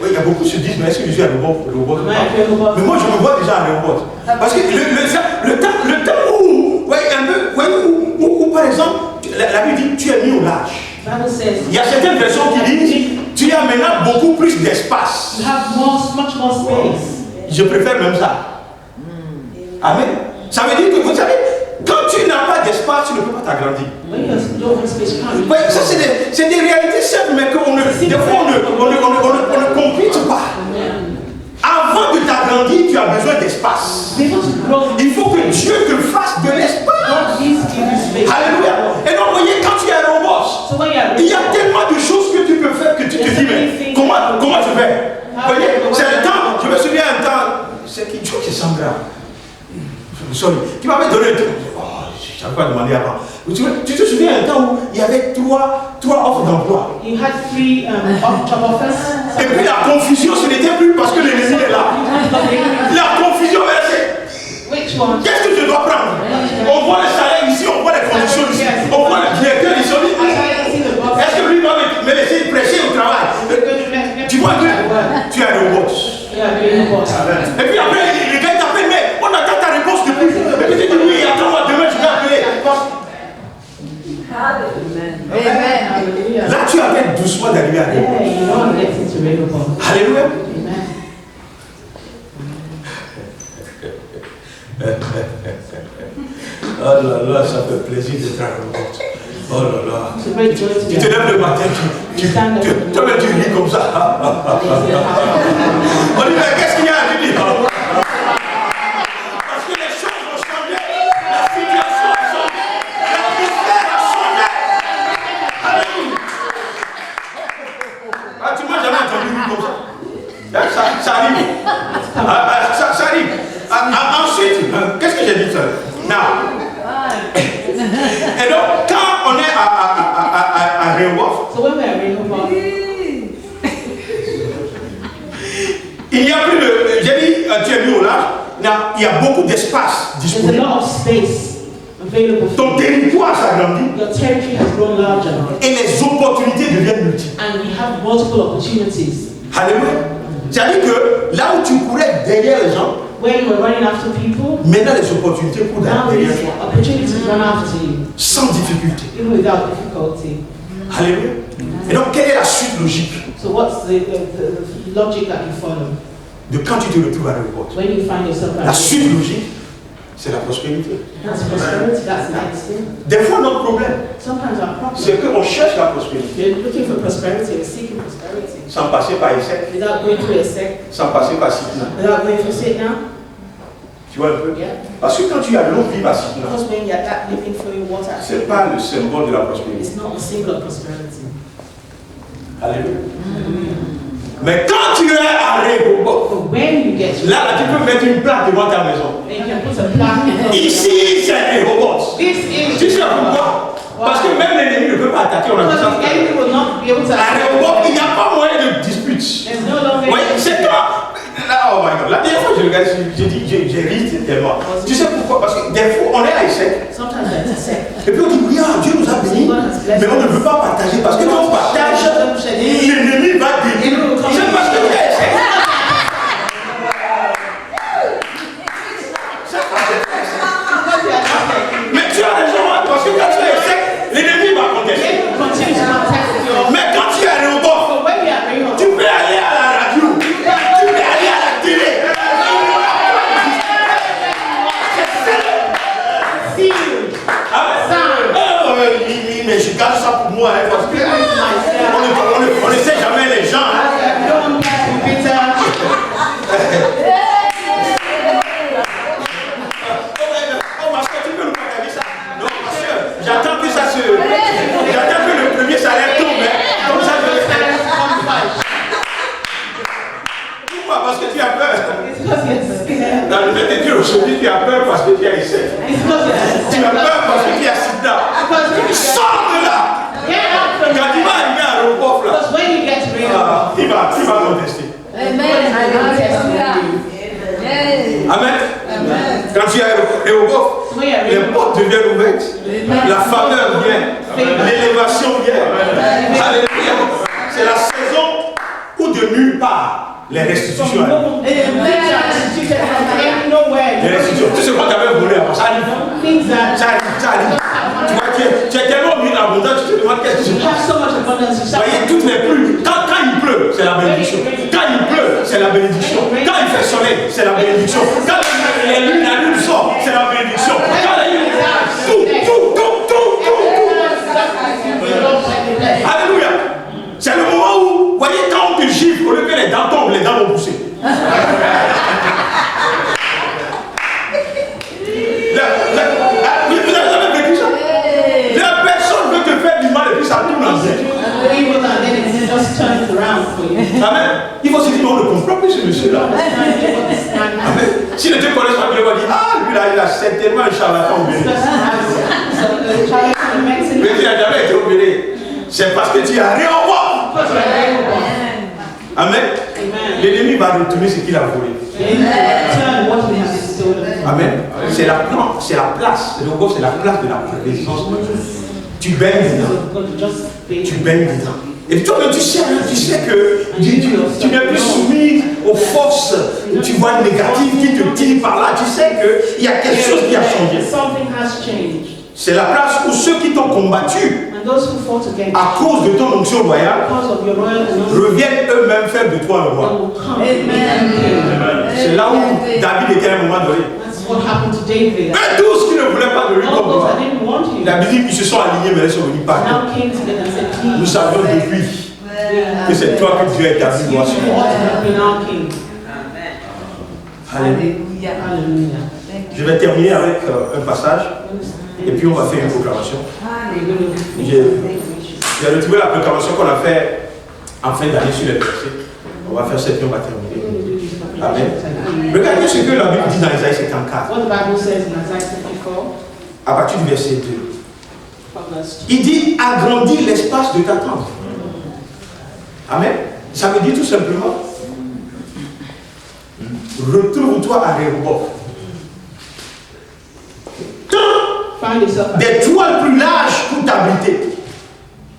il y a beaucoup qui se disent, mais est-ce que je suis à Rehoboth? Mais moi, je me vois déjà à Rehoboth. Parce que le temps où, par exemple, la Bible dit, tu es mis au large. Il y a certaines versions qui disent, tu as maintenant beaucoup plus d'espace.
You have much more space.
Je préfère même ça. Amen. Ça veut dire que, vous savez, quand tu n'as pas d'espace, tu ne peux pas t'agrandir. Oui, ça c'est des réalités simples, mais des fois on ne comprend pas. Avant de t'agrandir, tu as besoin d'espace. Il faut que Dieu te fasse de l'espace. Alléluia. Et donc, vous voyez, quand tu es à Rehoboth, il y a tellement de choses que tu peux faire que tu te dis, mais comment je fais? Vous voyez, c'est le temps, je me souviens un temps, c'est quelque chose qui est semblable. Sorry, qui m'avait donné un truc. Oh, je n'avais pas demandé avant. Tu te souviens un temps où il y avait trois offres d'emploi.
You had 3 job offers.
Et puis la confusion, ce n'était plus parce que l'ennemi est là. La confusion, c'est
Which one?
qu'est-ce que je dois prendre? On voit le salaire ici, on voit les conditions ici, on voit le directeur ici. Est-ce que lui va me laisser prêcher au travail? Tu vois que tu as le boss. Et puis après, le gars t'appelle, mais on attend ta réponse depuis. Et puis tu dis oui, attends-moi, demain je vais appeler.
Amen.
Là, tu appelles doucement d'arriver à Rehoboth. Alléluia. Oh là là, ça fait plaisir d'être à Rehoboth. Oh là là. Tu te lèves le matin, tu ris comme ça. On dit, mais qu'est-ce qu'il y a? Tu dis, parce que les choses ont changé, la situation a changé, l'atmosphère a changé. Alléluia. Ah, tu m'as jamais entendu rire comme ça? Ça arrive. Ça arrive. Ensuite, qu'est-ce que j'ai dit ça? Non. Et donc, quand on est à Rehoboth, il y a beaucoup d'espace
There's a
disponible.
lot of space available for
Ton
you.
territoire s'agrandit
Your territory has grown larger.
et les opportunités deviennent multiples.
And we have multiple opportunities.
Alléluia. C'est-à-dire que là où tu courais derrière les gens,
Where you were running after people,
maintenant les opportunités courent
now
derrière
these
toi.
opportunities run after you,
Sans difficulté.
even without difficulty.
Alléluia. Et donc, quelle est la suite logique
So what's the logic that you follow
de quand tu te retrouves à l'aéroport?
when you find yourself
La
at
suite logique, c'est la prospérité.
That's prosperity, that's the next thing.
Des fois, notre problème,
Sometimes our problem,
c'est qu'on cherche la prospérité
you're looking for prosperity, you're seeking prosperity,
sans passer par ESSEC,
without going through a sec,
sans passer par Sitna.
without going through sit down.
Tu vois un peu?
Yeah.
Parce que quand tu as l'eau vive à Sitna,
Because when you're that living flowing water,
ce n'est pas le symbole de la prospérité.
it's not a symbol of prosperity.
Alléluia. Mais quand tu es à Rehoboth,
But when you get to
là, tu peux mettre une plaque devant ta maison.
then you can put a plaque in front of
Ici, c'est Rehoboth.
This is
Tu sais pourquoi? Parce que même l'ennemi ne peut pas attaquer, on a dit
because
ça.
the enemy will not be able to
À Rehoboth, il n'y a pas moyen de dispute.
There's no longer
Oui, c'est toi. Là, oh my God. La dernière fois que je regarde, j'ai ri tellement. Tu sais pourquoi? Parce que des fois, on est à ESSEC.
sometimes that's a sec.
Et puis on dit, oui, ah, Dieu nous a bénis. Mais on ne veut pas partager. Parce que quand on partage, l'ennemi va détruire. C'est parce que tu es à ESSEC. Mais tu as raison, hein, parce que quand tu es à ESSEC, l'ennemi va contester. Mais quand tu es à Rehoboth, tu peux aller à la radio, tu peux aller à la télé. Mais je garde ça pour moi, hein, parce que on ne sait jamais les gens. Hein. Oh, parce que tu peux nous partager ça. Non, parce que j'attends que ça se. J'attends que le premier salaire tombe. Hein. Comme ça, je le fais. Pourquoi? Parce que tu as peur. Non, je vais te dire aujourd'hui, tu as peur parce que tu as essayé. Tu as peur parce que tu as sida. Sors de là! Quand tu vas arriver à Rehoboth, là, il va contester. Amen. Quand tu es à Rehoboth, les portes deviennent ouvertes. La faveur vient. L'élévation vient. Alléluia. C'est la saison où de nulle part les restitutions arrivent. Les restitutions. Tout ce qu'on t'avait volé avant, ça arrive. Ça arrive. Tu vois, tu es tellement mis dans l'abondance, tu te demandes qu'est-ce qui se passe. Vous voyez, toutes les pluies. Quand il pleut, c'est la bénédiction. Quand il pleut, c'est la bénédiction. Quand il fait soleil, c'est la bénédiction. Quand la lune sort, c'est la bénédiction. Quand la lune, tout. Alléluia. C'est le moment où, vous voyez, quand on te gifle, au lieu que les dents tombent, les dents vont pousser. Vous avez jamais vécu ça? La personne veut te faire du mal et puis ça tourne en zèle. Amen. Il faut se dire, on ne comprend plus ce monsieur-là. Amen. Si ne te connaissent pas, Dieu va dire, ah, lui là, il a certainement un charlatan au béni. Mais tu n'as jamais été obéi. C'est parce que tu as rien en moi. Amen. L'ennemi va retourner ce qu'il a volé. Amen. C'est la place. Le Rehoboth, c'est la place de la présence de Dieu. Tu baignes dedans. Tu baignes dedans. Et toi, tu sais que tu n'es plus soumis aux forces, tu vois, négatives qui te tirent par là. Tu sais qu'il y a quelque chose qui a changé. C'est la place où ceux qui t'ont combattu à cause de ton onction royale reviennent eux-mêmes faire de toi un roi. C'est là où David était à un moment donné. Mais tous qui ne voulaient pas de lui comme roi, la Bible dit qu'ils se sont alignés, mais ils sont venus partout. Nous savions depuis que c'est toi que Dieu a établi roi sur moi. Alléluia. Je vais terminer avec un passage et puis on va faire une proclamation. J'ai retrouvé la proclamation qu'on a fait en fin d'année sur les versets. On va faire cette et on va terminer. Amen. Regardez ce que la Bible dit dans Isaïe 54. À partir du verset 2. Il dit agrandis l'espace de ta tente. Amen. Ça veut dire tout simplement retrouve-toi à Rehoboth.
find yourself
des toiles plus larges pour t'abriter.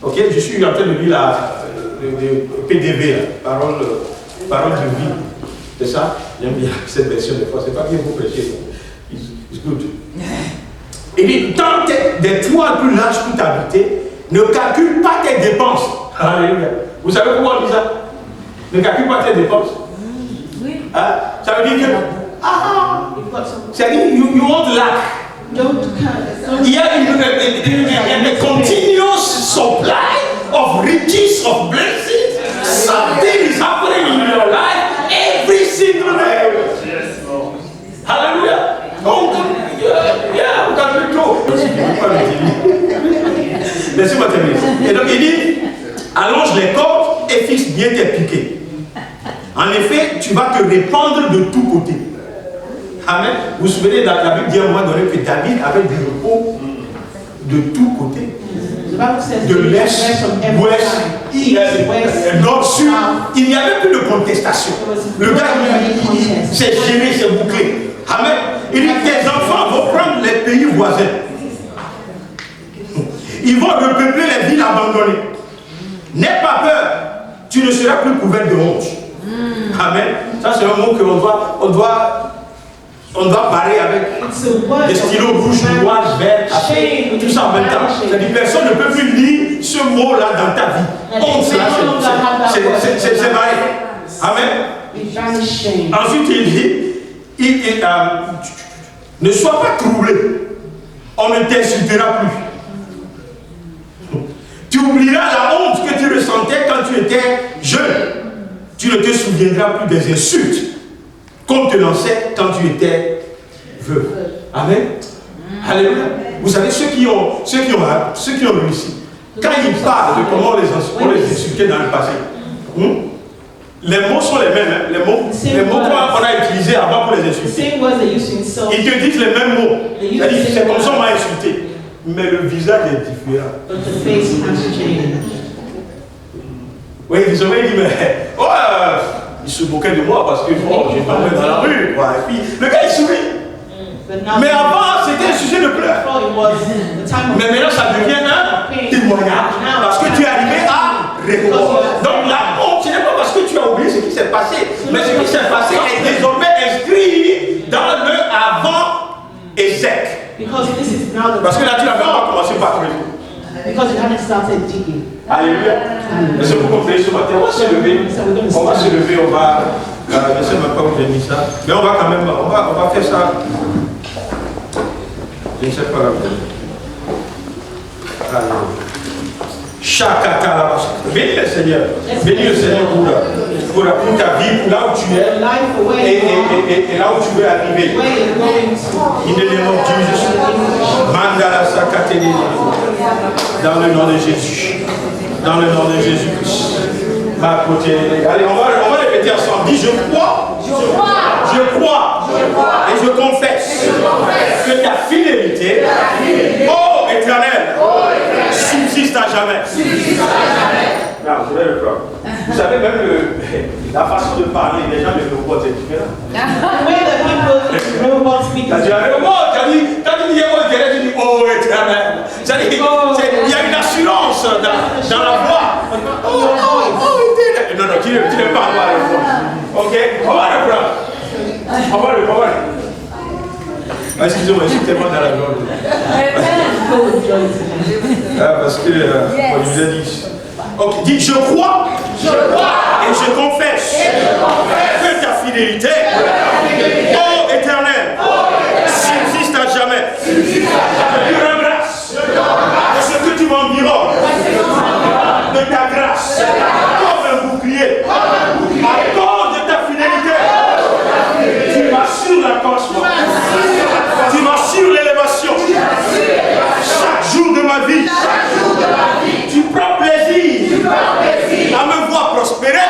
Ok, je suis en train de lire le PDV, là, parole de vie. C'est ça? J'aime bien cette version des fois. C'est pas bien pour prêcher. It's good. Il dit, tant des toiles plus larges pour t'habiter, ne calcule pas tes dépenses. Alléluia. Vous savez pourquoi on dit ça? Ne calcule pas tes dépenses.
Oui.
Hein? Ça veut dire que, c'est-à-dire, you won't lack. Il y a une continuous supply of riches, of blessings. Something is happening in your life every single day. Hallelujah. Yeah, vous calculez tout. Laissez-moi terminer. Et donc il dit, allonge les cordes et fixe bien tes piquets. En effet, tu vas te répandre de tous côtés. Amen. Vous vous souvenez, dans la Bible dit à un moment donné que David avait du repos de tous côtés. De l'est, ouest, nord, sud. Il n'y avait plus de contestation. Le gars, c'est géré, c'est bouclé. Amen. Il dit, tes enfants vont prendre les pays voisins. Ils vont repeupler les villes abandonnées. N'aie pas peur, tu ne seras plus couvert de honte. Amen. Ça, c'est un mot qu'on doit barrer avec des stylos rouges, noirs, verts, tout ça en même temps. C'est-à-dire personne ne peut plus lire ce mot-là dans ta vie. Honte, là, c'est barré. Amen. Ensuite, il dit, ne sois pas troublé. On ne t'insultera plus. Tu oublieras la honte que tu ressentais quand tu étais jeune. Tu ne te souviendras plus des insultes qu'on te lançait quand tu étais veuve. Amen. Alléluia. Vous savez, ceux qui ont réussi, quand ils parlent de comment on les insultait dans le passé, les mots sont les mêmes. Hein? Les mots qu'on a utilisés avant pour les insulter. Ils te disent les mêmes mots. C'est comme ça qu'on m'a insulté. Mais le visage est différent. Oui, désormais, il dit, mais il se moquait de moi parce que j'ai parlé dans la rue. Quoi. Et puis, le gars, il sourit. Mais avant, c'était un sujet de pleurs. Mais maintenant, ça devient un témoignage. Parce que tu es arrivé à Rehoboth. Donc, la honte, ce n'est pas parce que tu as oublié ce qui s'est passé. Mais ce qui s'est passé est désormais inscrit dans le avant Ézec. Parce que là, tu n'as même pas commencé par creuser.
Because you haven't started digging.
Alléluia. Mais c'est pour compléter ce matin. On va se lever. On va. Je ne sais même pas où j'ai mis ça. Mais on va quand même. On va faire ça. Je ne sais pas là. Bénis le Seigneur. Bénis le Seigneur pour ta vie, pour là où tu es et là où tu veux arriver. In the name of Jesus. Mandala Sakateni. Dans le nom de Jésus. Dans le nom de Jésus-Christ. Allez, on va répéter ensemble. Dis, je crois. Je crois. Et je confesse que ta fidélité, ô Éternel, subsiste à jamais. Non, je vais le prendre. Vous savez, même la façon de parler des gens de robots, c'est différent. Quand tu dis oh Éternel, c'est-à-dire qu'il y a une assurance dans la voix. Non, tu ne peux pas avoir la voix. Ok, on va le prendre. On va le prendre. Excusez-moi, je suis tellement dans la gorge. Parce que, je vous ai dit. Ok, dis je crois. Et je confesse. Que ta fidélité, ô Éternel, subsiste à jamais. Je te rends grâce de ce que tu m'environnes de ta grâce comme un bouclier. À cause de ta fidélité, tu m'assures l'accroissement. Tu m'assures l'élévation. Chaque jour de ma vie, tu prends plaisir à me voir prospérer.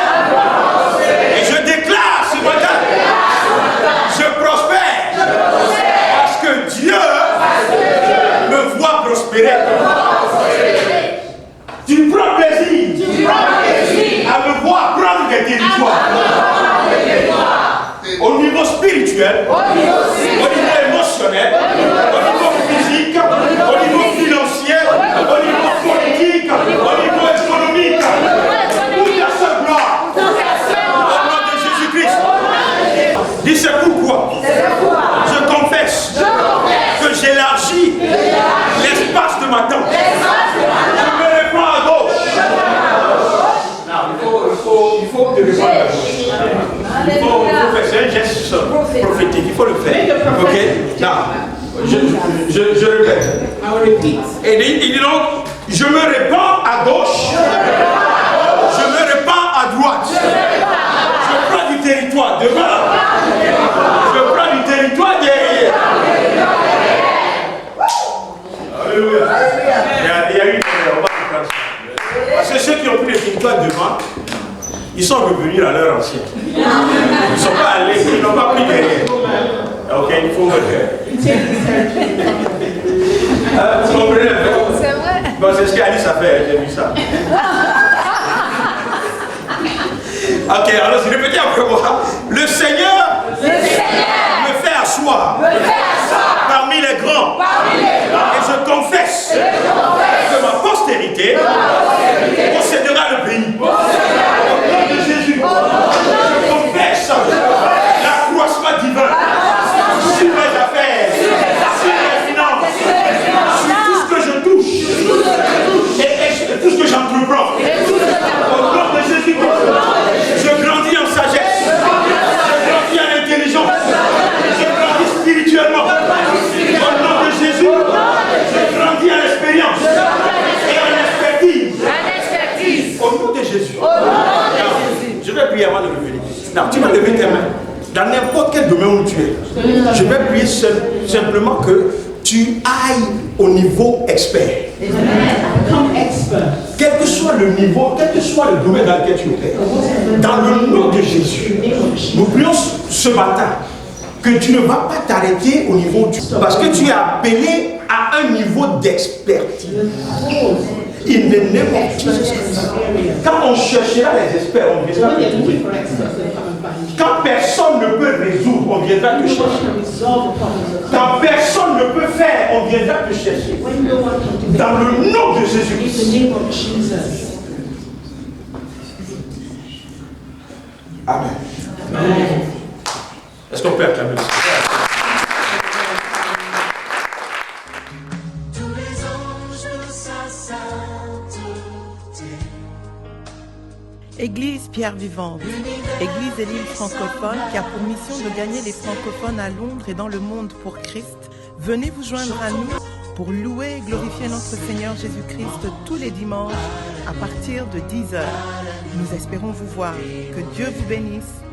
Et je déclare ce matin, je prospère. Parce que Dieu me voit prospérer. Tu prends plaisir à me voir prendre des territoires. Au niveau spirituel, au niveau émotionnel, au niveau physique, il dit donc, je me répands à gauche, je me répands à droite, je prends du territoire devant, je prends du territoire derrière. Alléluia. Il y a une on va faire ça. Parce que ceux qui ont pris le territoire devant, ils sont revenus à leur ancien. Ils ne sont pas allés, ils n'ont pas pris derrière. Ok, il faut le faire. Vous comprenez un peu? C'est vrai. Bon, c'est ce qu'Alice a fait, j'ai vu ça. Ok, alors répétez après moi. Le Seigneur me fait asseoir parmi les grands. Et je confesse que ma postérité possédera le pays. Au nom de Jésus, je confesse l'accroissement divin sur mes affaires, sur mes finances, sur tout ce que je touche et tout ce que j'entreprends. Au nom de Jésus, je grandis en sagesse, je grandis en intelligence, je grandis spirituellement. Au nom de Jésus, je grandis en expérience et en expertise. Au nom de Jésus. Je vais prier avant de revenir. Non, tu vas lever tes mains. Dans n'importe quel domaine où tu es, je vais prier simplement que tu ailles au niveau expert. Quel que soit le niveau, quel que soit le domaine dans lequel tu es, dans le nom de Jésus, nous prions ce matin que tu ne vas pas t'arrêter au niveau du... Parce que tu es appelé à un niveau d'expertise. Il n'est n'importe qui. Quand on cherchera les experts, on viendra te trouver. Quand personne ne peut résoudre, on viendra te chercher. Quand personne ne peut faire, on viendra te chercher. Dans le nom de Jésus-Christ. Amen. Est-ce qu'on peut acclamer ça?
Église Pierre Vivante, Église et l'île francophone qui a pour mission de gagner les francophones à Londres et dans le monde pour Christ. Venez vous joindre à nous pour louer et glorifier notre Seigneur Jésus-Christ tous les dimanches à partir de 10h. Nous espérons vous voir. Que Dieu vous bénisse.